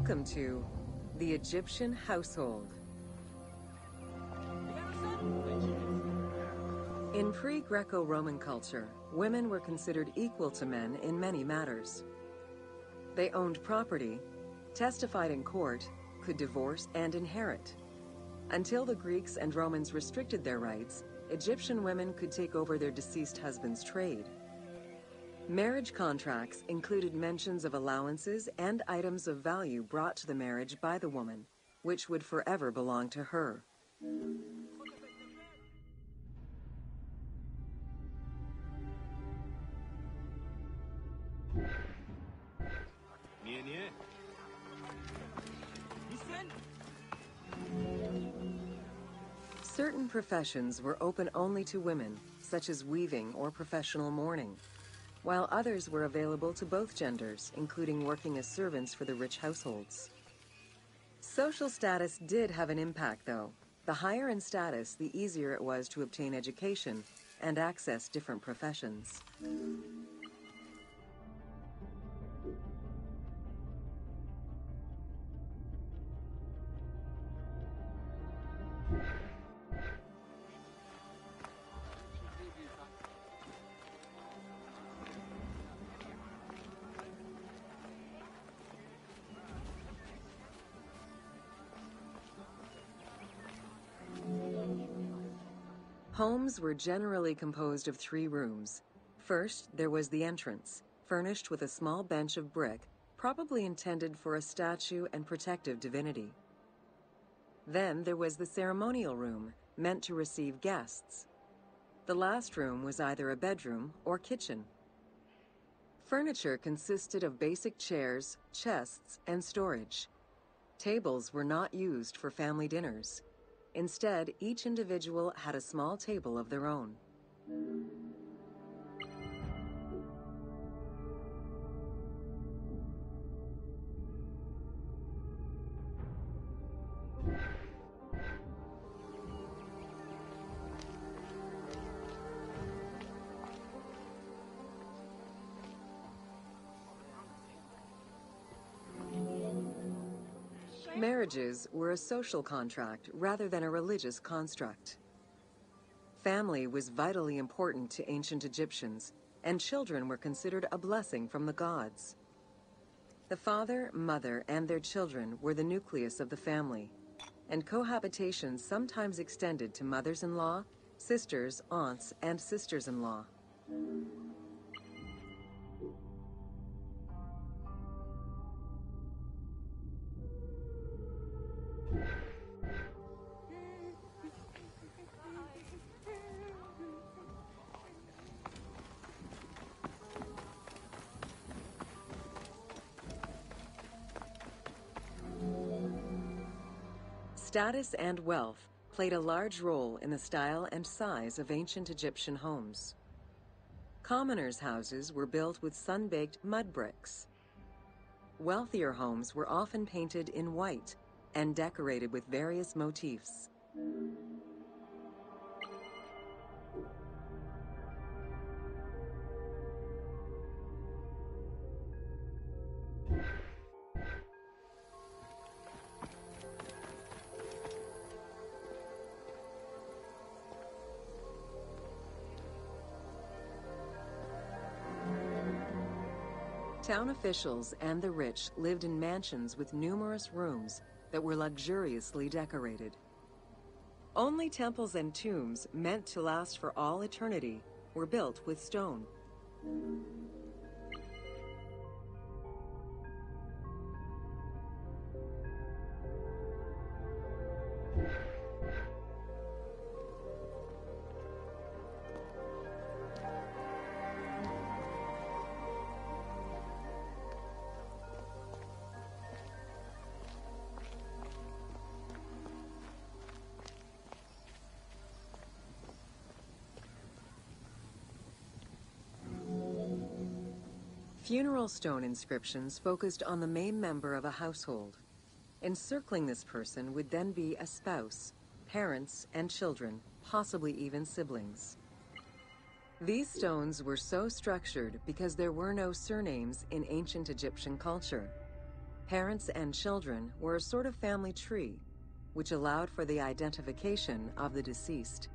Welcome to the Egyptian household. In pre-Greco-Roman culture, women were considered equal to men in many matters. They owned property, testified in court, could divorce and inherit. Until the Greeks and Romans restricted their rights, Egyptian women could take over their deceased husband's trade. Marriage contracts included mentions of allowances and items of value brought to the marriage by the woman, which would forever belong to her. Certain professions were open only to women, such as weaving or professional mourning, while others were available to both genders, including working as servants for the rich households. Social status did have an impact, though. The higher in status, the easier it was to obtain education and access different professions. Homes were generally composed of 3 rooms. First, there was the entrance, furnished with a small bench of brick, probably intended for a statue and protective divinity. Then there was the ceremonial room, meant to receive guests. The last room was either a bedroom or kitchen. Furniture consisted of basic chairs, chests, and storage. Tables were not used for family dinners. Instead, each individual had a small table of their own. Marriages were a social contract rather than a religious construct. Family was vitally important to ancient Egyptians, and children were considered a blessing from the gods. The father, mother, and their children were the nucleus of the family, and cohabitation sometimes extended to mothers-in-law, sisters, aunts, and sisters-in-law. Status and wealth played a large role in the style and size of ancient Egyptian homes. Commoners' houses were built with sun-baked mud bricks. Wealthier homes were often painted in white and decorated with various motifs. Town officials and the rich lived in mansions with numerous rooms that were luxuriously decorated. Only temples and tombs meant to last for all eternity were built with stone. Funeral stone inscriptions focused on the main member of a household. Encircling this person would then be a spouse, parents, and children, possibly even siblings. These stones were so structured because there were no surnames in ancient Egyptian culture. Parents and children were a sort of family tree, which allowed for the identification of the deceased.